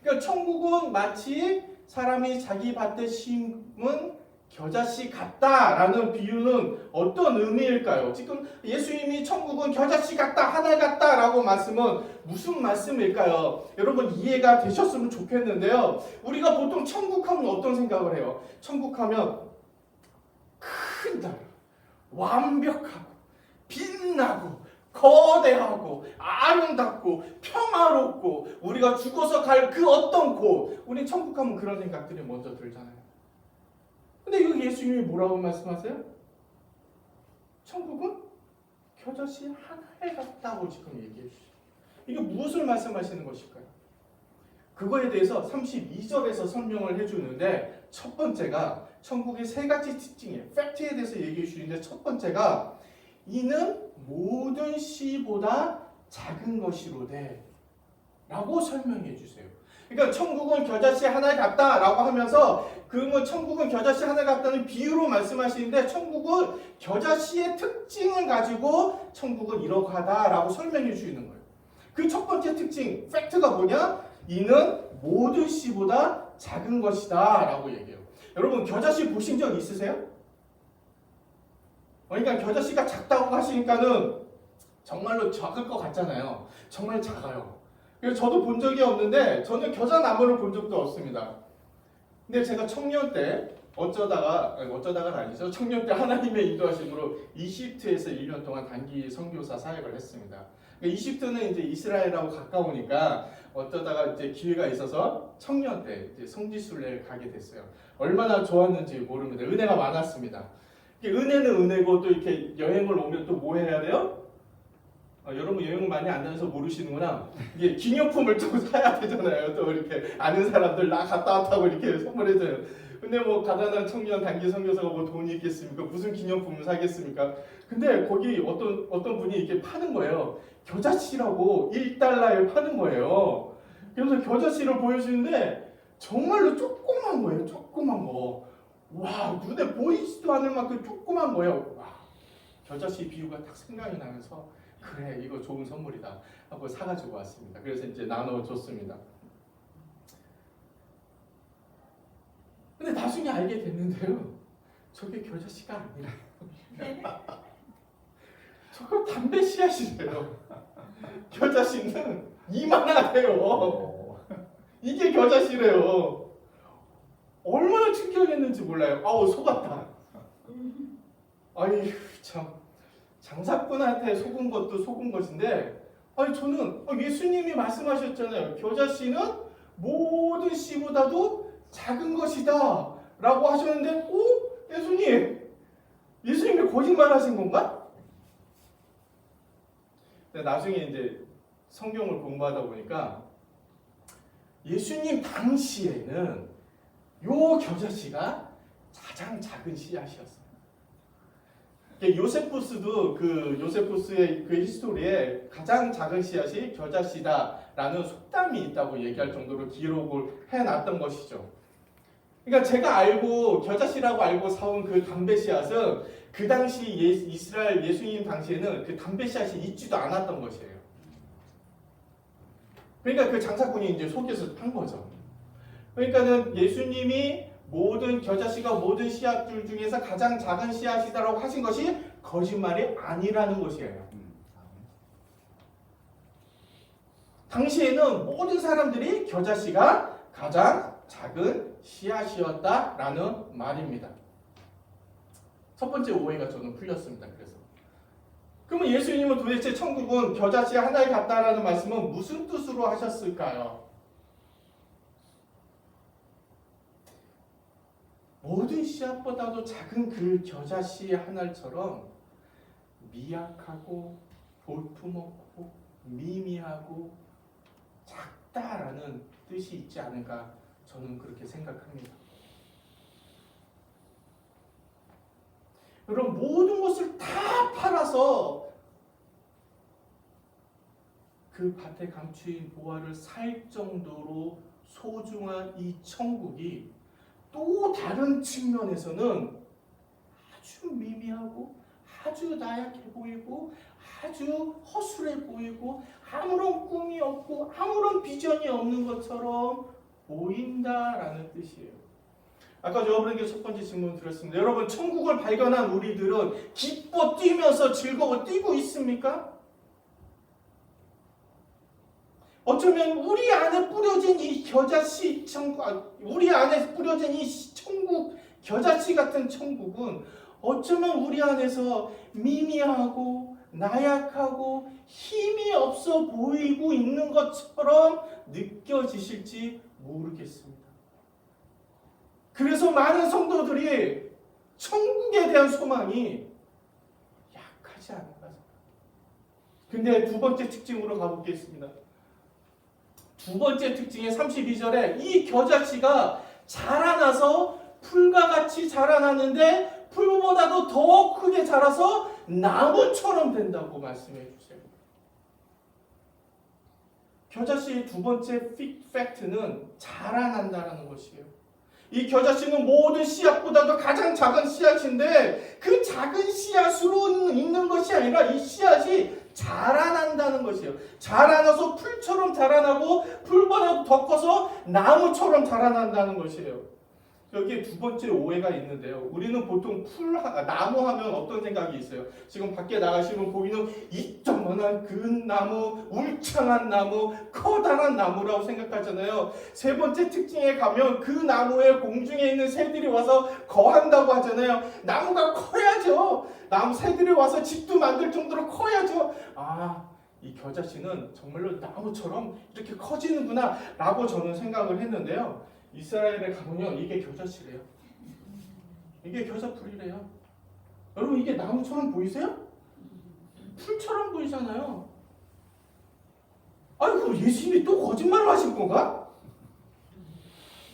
그러니까 천국은 마치 사람이 자기 밭에 심은 겨자씨 같다라는 비유는 어떤 의미일까요? 지금 예수님이 천국은 겨자씨 같다, 하나 같다라고 말씀은 무슨 말씀일까요? 여러분 이해가 되셨으면 좋겠는데요. 우리가 보통 천국하면 어떤 생각을 해요? 천국하면 큰 나라, 완벽하고 빛나고 거대하고 아름답고 평화롭고 우리가 죽어서 갈 그 어떤 곳, 우리 천국하면 그런 생각들이 먼저 들잖아요. 근데 여기 예수님이 뭐라고 말씀하세요? 천국은 겨자씨 하나에 같다고 지금 얘기해 주시죠. 이게 무엇을 말씀하시는 것일까요? 그거에 대해서 32절에서 설명을 해주는데 첫 번째가 천국의 세 가지 특징이에요. 팩트에 대해서 얘기해 주시는데 첫 번째가 이는 모든 씨보다 작은 것이로되 라고 설명해 주세요. 그러니까 천국은 겨자씨 하나에 같다라고 하면서 그러면 천국은 겨자씨 하나에 같다는 비유로 말씀하시는데 천국은 겨자씨의 특징을 가지고 천국은 이러하다라고 설명해 주시는 거예요. 그 첫 번째 특징, 팩트가 뭐냐? 이는 모든 씨보다 작은 것이다 라고 얘기해요. 여러분 겨자씨 보신 적 있으세요? 그러니까 겨자씨가 작다고 하시니까는 정말로 작을 것 같잖아요. 정말 작아요. 그래서 저도 본 적이 없는데 저는 겨자나무를 본 적도 없습니다. 근데 제가 청년 때 어쩌다가 아니죠. 청년 때 하나님의 인도하심으로 이집트에서 1년 동안 단기 선교사 사역을 했습니다. 이집트는 이제 이스라엘하고 가까우니까 어쩌다가 이제 기회가 있어서 청년 때 이제 성지순례를 가게 됐어요. 얼마나 좋았는지 모릅니다. 은혜가 많았습니다. 은혜는 은혜고 또 이렇게 여행을 오면 또 뭐 해야 돼요? 여러분 여행 많이 안 다녀서 모르시는구나. 이게 기념품을 좀 사야 되잖아요. 또 이렇게 아는 사람들 나 갔다 왔다고 이렇게 선물해줘요. 근데 뭐 가난한 청년 단기 선교사가 뭐 돈이 있겠습니까? 무슨 기념품을 사겠습니까? 근데 거기 어떤 분이 이렇게 파는 거예요. 겨자씨라고 1달러에 파는 거예요. 그래서 겨자씨를 보여주는데 정말로 조그만 거예요. 조그만 거. 와, 눈에 보이지도 않을 만큼 조그만 거예요. 와, 겨자씨 비유가 딱 생각이 나면서 그래, 이거 좋은 선물이다 하고 사가지고 왔습니다. 그래서 이제 나눠줬습니다. 근데 나중에 알게 됐는데요, 저게 겨자씨가 아니라 저거 담배 씨앗이래요. 겨자씨는 이만하대요. 이게 겨자씨래요. 얼마나 충격했는지 몰라요. 아우, 속았다. 아이 참, 장사꾼한테 속은 것도 속은 것인데, 아니 저는 예수님이 말씀하셨잖아요. 겨자씨는 모든 씨보다도 작은 것이다 라고 하셨는데, 예수님이 거짓말하신 건가? 근데 나중에 이제 성경을 공부하다 보니까 예수님 당시에는 요 겨자씨가 가장 작은 씨앗이었어요. 요세푸스도 요세푸스의 그 히스토리에 가장 작은 씨앗이 겨자씨다라는 속담이 있다고 얘기할 정도로 기록을 해놨던 것이죠. 그러니까 제가 겨자씨라고 알고 사온 그 담배 씨앗은 그 당시 이스라엘 예수님 당시에는 그 담배 씨앗이 있지도 않았던 것이에요. 그러니까 그 장사꾼이 이제 속여서 판 거죠. 그러니까는 예수님이 모든 겨자씨가 모든 씨앗들 중에서 가장 작은 씨앗이다라고 하신 것이 거짓말이 아니라는 것이에요. 당시에는 모든 사람들이 겨자씨가 가장 작은 씨앗이었다라는 말입니다. 첫 번째 오해가 저는 풀렸습니다. 그러면 예수님은 도대체 천국은 겨자씨 하나에 같다라는 말씀은 무슨 뜻으로 하셨을까요? 모든 씨앗보다도 작은 그 겨자씨 하나처럼 미약하고 볼품없고 미미하고 작다라는 뜻이 있지 않을까, 저는 그렇게 생각합니다. 여러분, 모든 것을 다 팔아서 그 밭에 감추인 보화를 살 정도로 소중한 이 천국이 또 다른 측면에서는 아주 미미하고 아주 나약해 보이고 아주 허술해 보이고 아무런 꿈이 없고 아무런 비전이 없는 것처럼 보인다라는 뜻이에요. 아까 여러분에게 첫 번째 질문 드렸습니다. 여러분, 천국을 발견한 우리들은 기뻐 뛰면서 즐거워 뛰고 있습니까? 어쩌면 우리 안에 뿌려진 이 겨자씨 천국, 우리 안에 뿌려진 이 천국, 겨자씨 같은 천국은 어쩌면 우리 안에서 미미하고 나약하고 힘이 없어 보이고 있는 것처럼 느껴지실지 모르겠습니다. 그래서 많은 성도들이 천국에 대한 소망이 약하지 않은가 생각합니다. 근데 두 번째 특징으로 가보겠습니다. 두 번째 특징의 32절에 이 겨자씨가 자라나서 풀과 같이 자라나는데 풀보다도 더 크게 자라서 나무처럼 된다고 말씀해 주세요. 겨자씨의 두 번째 팩트는 자라난다는 것이에요. 이 겨자씨는 모든 씨앗보다도 가장 작은 씨앗인데 그 작은 씨앗으로 있는 것이 아니라 이 씨앗이 자라난다는 것이에요. 자라나서 풀처럼 자라나고 풀보다 더 커서 나무처럼 자라난다는 것이에요. 여기에 두 번째 오해가 있는데요. 우리는 보통 나무 하면 어떤 생각이 있어요? 지금 밖에 나가시면 보이는 이쪽만한 그 나무, 울창한 나무, 커다란 나무라고 생각하잖아요. 세 번째 특징에 가면 그 나무에 공중에 있는 새들이 와서 거한다고 하잖아요. 나무가 커야죠. 새들이 와서 집도 만들 정도로 커야죠. 이 겨자씨는 정말로 나무처럼 이렇게 커지는구나 라고 저는 생각을 했는데요. 이스라엘에 가보면 이게 겨자씨래요. 이게 겨자풀이래요. 여러분, 이게 나무처럼 보이세요? 풀처럼 보이잖아요. 아니 그럼 예수님이 또 거짓말을 하신 건가?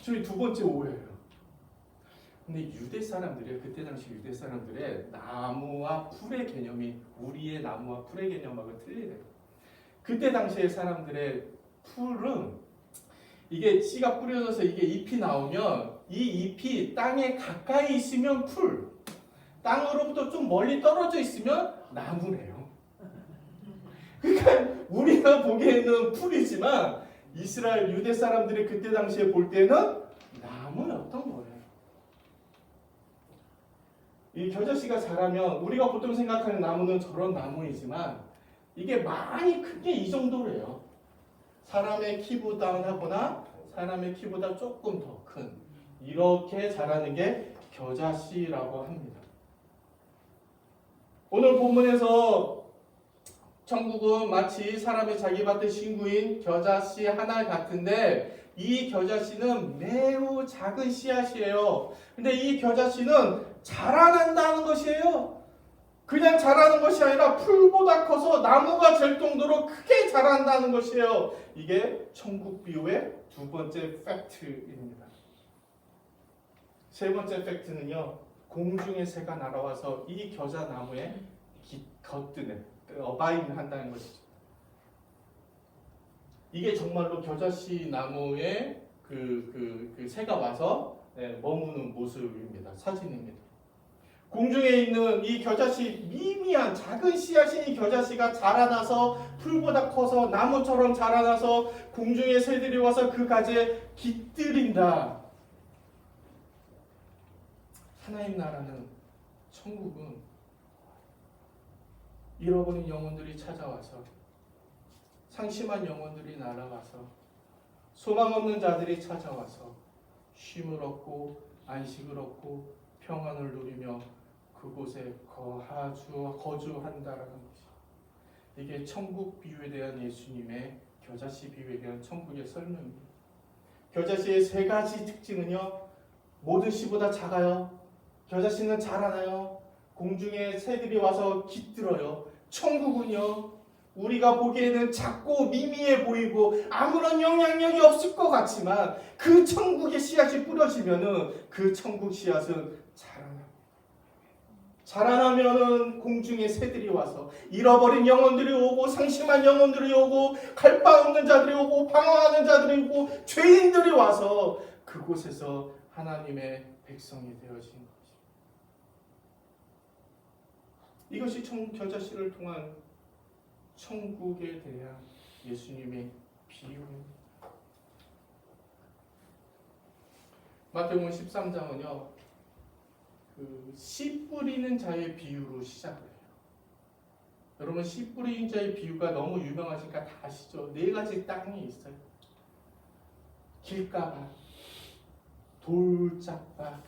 저희 두 번째 오해예요. 근데 유대 사람들이 그때 당시 유대 사람들의 나무와 풀의 개념이 우리의 나무와 풀의 개념하고 틀리대요. 그때 당시의 사람들의 풀은 이게 씨가 뿌려져서 이게 잎이 나오면 이 잎이 땅에 가까이 있으면 풀, 땅으로부터 좀 멀리 떨어져 있으면 나무래요. 그러니까 우리가 보기에는 풀이지만 이스라엘 유대 사람들이 그때 당시에 볼 때는 나무였던 거예요. 이 겨자씨가 자라면 우리가 보통 생각하는 나무는 저런 나무이지만 이게 많이 큰 게 이 정도래요. 사람의 키보다 하거나 사람의 키보다 조금 더 큰 이렇게 자라는 게 겨자씨라고 합니다. 오늘 본문에서 천국은 마치 사람의 자기 밭의 친구인 겨자씨 하나 같은데 이 겨자씨는 매우 작은 씨앗이에요. 근데 이 겨자씨는 자라난다는 것이에요. 그냥 자라는 것이 아니라 풀보다 커서 나무가 될 정도로 크게 자란다는 것이에요. 이게 천국 비유의 두 번째 팩트입니다. 세 번째 팩트는요. 공중의 새가 날아와서 이 겨자 나무에 겉드네, 어바인한다는 것이죠. 이게 정말로 겨자씨 나무에 그 새가 와서 머무는 모습입니다. 사진입니다. 공중에 있는 이 겨자씨 미미한 작은 씨앗인 이 겨자씨가 자라나서 풀보다 커서 나무처럼 자라나서 공중의 새들이 와서 그 가지에 깃들인다. 하나님 나라는 천국은 잃어버린 영혼들이 찾아와서 상심한 영혼들이 날아가서 소망 없는 자들이 찾아와서 쉼을 얻고 안식을 얻고 평안을 누리며 그곳에 거주한다라는 것이 이게 천국 비유에 대한 예수님의 겨자씨 비유에 대한 천국의 설명입니다. 겨자씨의 세 가지 특징은요. 모든 씨보다 작아요. 겨자씨는 자라나요. 공중에 새들이 와서 깃들어요. 천국은요. 우리가 보기에는 작고 미미해 보이고 아무런 영향력이 없을 것 같지만 그 천국의 씨앗이 뿌려지면은 그 천국 씨앗은 자라나면은 공중에 새들이 와서 잃어버린 영혼들이 오고 상심한 영혼들이 오고 갈 바 없는 자들이 오고 방황하는 자들이 오고 죄인들이 와서 그곳에서 하나님의 백성이 되어진 것입니다. 이것이 겨자씨를 통한 천국에 대한 예수님의 비유입니다. 마태복음 13장은요. 씨 뿌리는 자의 비유로 시작을 해요. 여러분 씨 뿌리는 자의 비유가 너무 유명하시니까 다 아시죠? 네 가지 땅이 있어요. 길가밭, 돌짝밭,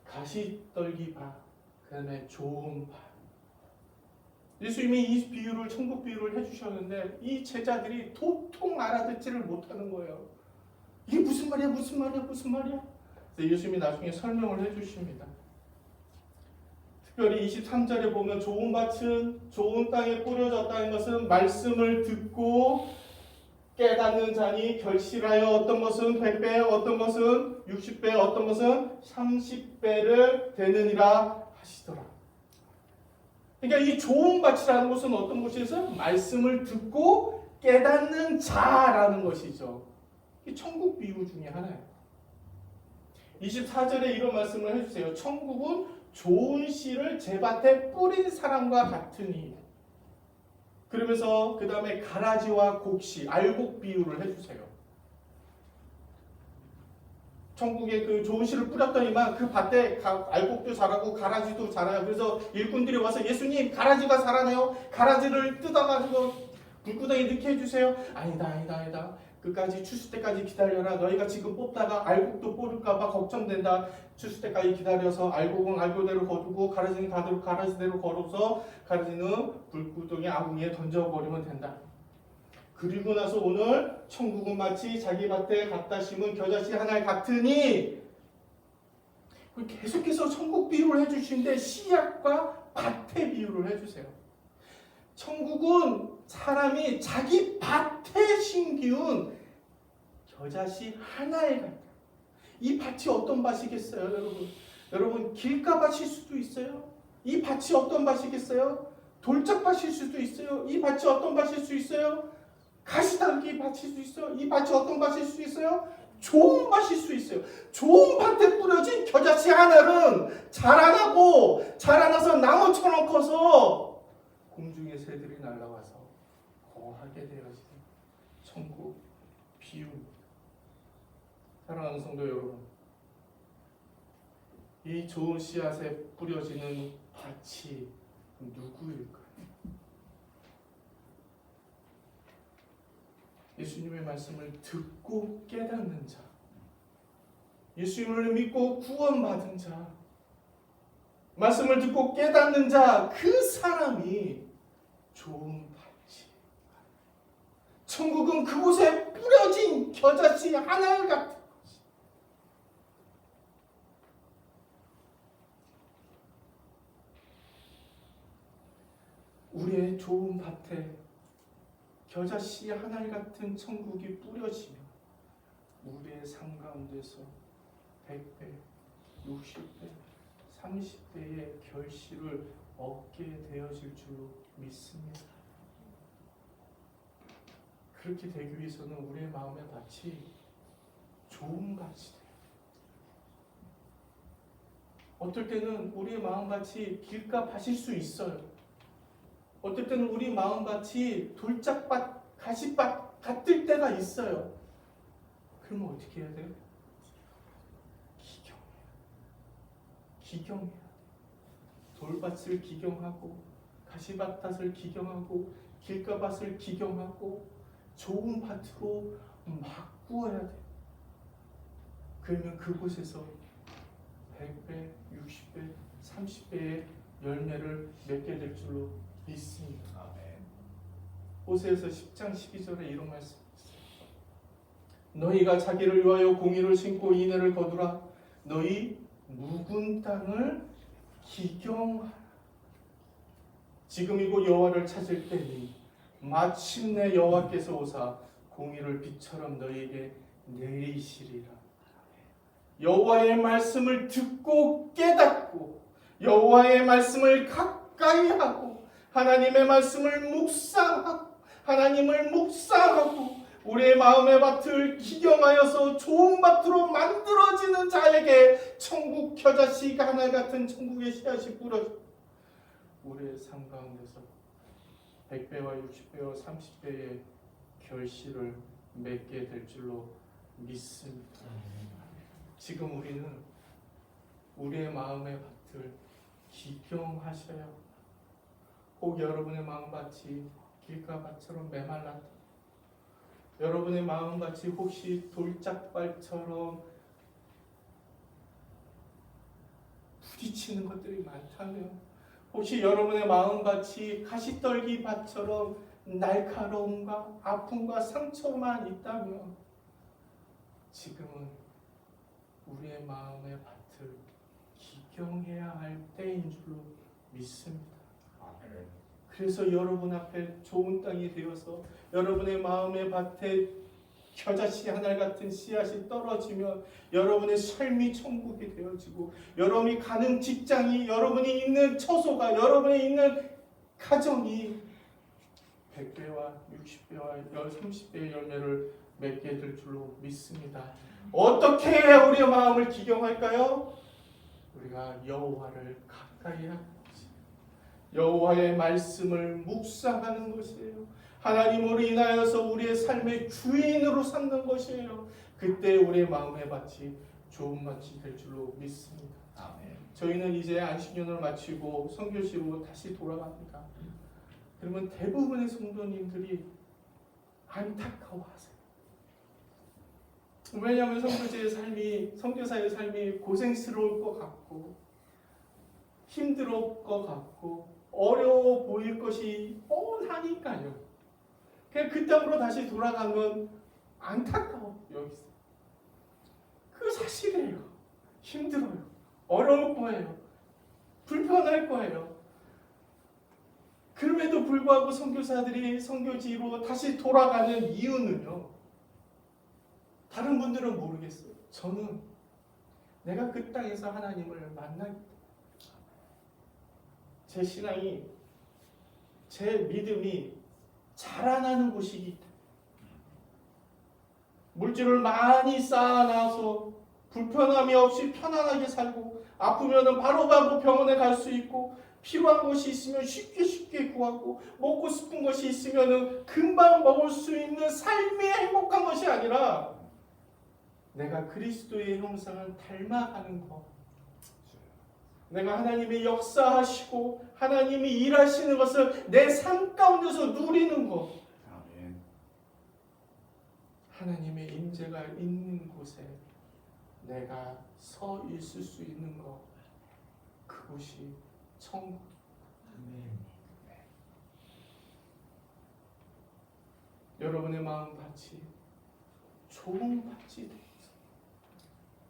가시떨기밭, 그 다음에 좋은 밭. 예수님이 이 비유를 천국 비유를 해주셨는데 이 제자들이 도통 알아듣지를 못하는 거예요. 이게 무슨 말이야 무슨 말이야 무슨 말이야. 그래서 예수님이 나중에 설명을 해주십니다. 특별히 23절에 보면 좋은 밭은 좋은 땅에 뿌려졌다는 것은 말씀을 듣고 깨닫는 자니 결실하여 어떤 것은 100배 어떤 것은 60배 어떤 것은 30배를 되느니라 하시더라. 그러니까 이 좋은 밭이라는 것은 어떤 것이죠? 말씀을 듣고 깨닫는 자라는 것이죠. 이 천국 비유 중에 하나예요. 24절에 이런 말씀을 해주세요. 천국은 좋은 씨를 제 밭에 뿌린 사람과 같으니. 그러면서 그 다음에 가라지와 곡씨, 알곡 비유를 해주세요. 천국에 그 좋은 씨를 뿌렸더니만 그 밭에 알곡도 자라고 가라지도 자라요. 그래서 일꾼들이 와서 예수님 가라지가 자라네요. 가라지를 뜯어가지고 불구덩이 넣게 해주세요. 아니다. 끝까지 추수 때까지 기다려라. 너희가 지금 뽑다가 알곡도 뽑을까봐 걱정된다. 추수 때까지 기다려서 알곡은 알곡대로 거두고 가라지는 가라지대로 걸어서 가라지는 불구덩이 아궁이에 던져버리면 된다. 그리고 나서 오늘 천국은 마치 자기 밭에 갖다 심은 겨자씨 하나 같으니 계속해서 천국 비유를 해주시는데 씨앗과 밭의 비유를 해주세요. 천국은 사람이 자기 밭에 심기운 겨자씨 하나에 같다. 이 밭이 어떤 밭이겠어요, 여러분? 여러분, 길가밭일 수도 있어요. 이 밭이 어떤 밭이겠어요? 돌짝밭일 수도 있어요. 이 밭이 어떤 밭일 수 있어요? 가시떨기 밭일 수 있어요. 이 밭이 어떤 밭일 수 있어요? 좋은 밭일 수 있어요. 좋은 밭에 뿌려진 겨자씨 하나는 자라나서 나무처럼 커서 공중의 새들이 날아와서 거하게 되어지는 천국 비유입니다. 사랑하는 성도 여러분, 이 좋은 씨앗에 뿌려지는 밭이 누구일까요? 예수님의 말씀을 듣고 깨닫는 자, 예수님을 믿고 구원받은 자, 말씀을 듣고 깨닫는 자, 그 사람이 좋은 밭이. 천국은 그곳에 뿌려진 겨자씨 하나 같은 것이. 우리의 좋은 밭에 겨자씨 하나 같은 천국이 뿌려지며 우리의 삶 가운데서 100배, 60배, 30배의 결실을 얻게 되어질 줄로 믿습니다. 그렇게 되기 위해서는 우리의 마음의 밭이 좋은 밭이 돼요. 어떨 때는 우리의 마음밭이 길가밭일 수 있어요. 어떨 때는 우리 마음밭이 돌짝밭, 가시밭 같을 때가 있어요. 그러면 어떻게 해야 돼요? 기경해야 돼요. 돌밭을 기경하고 가시밭을 기경하고 길가밭을 기경하고 좋은 밭으로 바꾸어야 돼요. 그러면 그곳에서 100배, 60배, 30배의 열매를 맺게 될 줄로 믿습니다. 아멘. 호세아서 10장 12절에 이런 말씀이 있어요. 너희가 자기를 위하여 공의를 심고 인애를 거두라. 너희 묵은 땅을 기경하라. 지금 이곳 여호와를 찾을 때니 마침내 여호와께서 오사 공의를 빛처럼 너희에게 내리시리라. 여호와의 말씀을 듣고 깨닫고 여호와의 말씀을 가까이 하고 하나님의 말씀을 묵상하고 하나님을 묵상하고 우리의 마음의 밭을 기경하여서 좋은 밭으로 만들어지는 자에게 천국 겨자씨가 하나 같은 천국의 씨앗이 뿌려져 우리의 삶 가운데서 100배와 60배와 30배의 결실을 맺게 될 줄로 믿습니다. 지금 우리는 우리의 마음의 밭을 기경하셔야 합니다. 혹 여러분의 마음밭이 길가밭처럼 메말랐다. 여러분의 마음밭이 혹시 돌짝밭처럼 부딪히는 것들이 많다면 혹시 여러분의 마음밭이 가시떨기밭처럼 날카로움과 아픔과 상처만 있다면 지금은 우리의 마음의 밭을 기경해야 할 때인 줄로 믿습니다. 그래서 여러분 앞에 좋은 땅이 되어서 여러분의 마음의 밭에 겨자씨 하나 같은 씨앗이 떨어지면 여러분의 삶이 천국이 되어지고 여러분이 가는 직장이 여러분이 있는 처소가 여러분이 있는 가정이 100배와 60배와 30배의 열매를 맺게 될 줄로 믿습니다. 어떻게 해야 우리의 마음을 기경할까요? 우리가 여호와를 가까이 하는 것이에요. 여호와의 말씀을 묵상하는 것이에요. 하나님으로 인하여서 우리의 삶의 주인으로 삼는 것이에요. 그때 우리의 마음의 밭이 좋은 밭이 될 줄로 믿습니다. 아멘. 저희는 이제 안식년을 마치고 선교시로 다시 돌아갑니다. 그러면 대부분의 성도님들이 안타까워하세요. 왜냐하면 선교사의 삶이 고생스러울 것 같고 힘들 것 같고 어려워 보일 것이 뻔하니까요. 그냥 그 땅으로 다시 돌아가면 안타까워 여기서. 그 사실이에요. 힘들어요. 어려울 거예요. 불편할 거예요. 그럼에도 그럼에도 불구하고 선교사들이 선교지로 다시 돌아가는 이유는요. 다른 분들은 모르겠어요. 저는 내가 그 땅에서 하나님을 만나기 때문에 제 신앙이, 제 믿음이 자라나는 곳이기 때문에 물질을 많이 쌓아놔서 불편함이 없이 편안하게 살고 아프면 바로바로 병원에 갈 수 있고 필요한 것이 있으면 쉽게 구하고 먹고 싶은 것이 있으면 금방 먹을 수 있는 삶이 행복한 것이 아니라 내가 그리스도의 형상을 닮아가는 것, 내가 하나님의 역사하시고 하나님이 일하시는 것을 내 삶 가운데서 누리는 것, 아멘. 하나님의 임재가 있는 곳에 내가 서 있을 수 있는 것, 그곳이 천국. 여러분의 마음밭이 좋은 밭이 되어서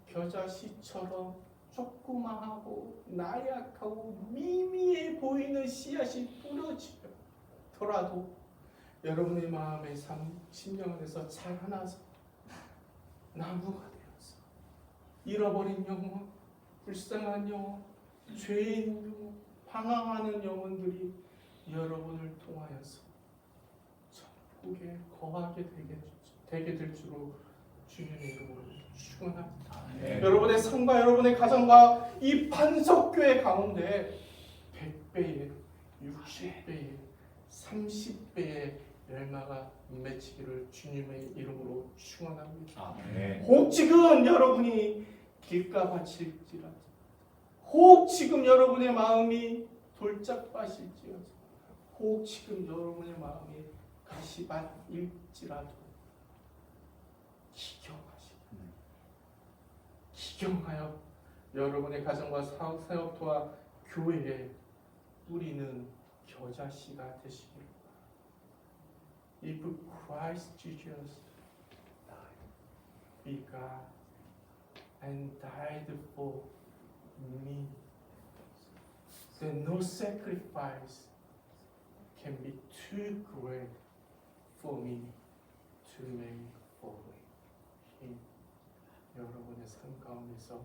겨자씨처럼 조그마하고 나약하고 미미해 보이는 씨앗이 뿌려지더라도 여러분의 마음의 심령 안에서 자라나서 나무가 되어서 잃어버린 영혼, 불쌍한 영혼, 죄인 영혼, 방황하는 영혼들이 여러분을 통하여서 천국에 거하게 되게 될 줄로 주님의 이름으로 축원합니다. 네. 여러분의 삶과 여러분의 가정과 이 반석교회 가운데 100배의, 60배의, 30배의 열마가 맺히기를 주님의 이름으로 축원합니다. 네. 혹 지금 여러분이 길가밭일지라도, 혹 지금 여러분의 마음이 돌짝밭일지라도, 혹 지금 여러분의 마음이 가시밭일지라도 기경하여 여러분의 가정과 사역터와 교회에 뿌리는 겨자씨가 되시길 바랍니다. If Christ Jesus be God and died for me, then no sacrifice can be too great for me to make for Him. 여러분의 삶 가운데서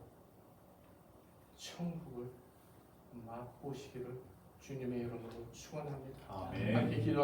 천국을 맛보시기를 주님의 이름으로 축원합니다. 아멘. 함께 기도.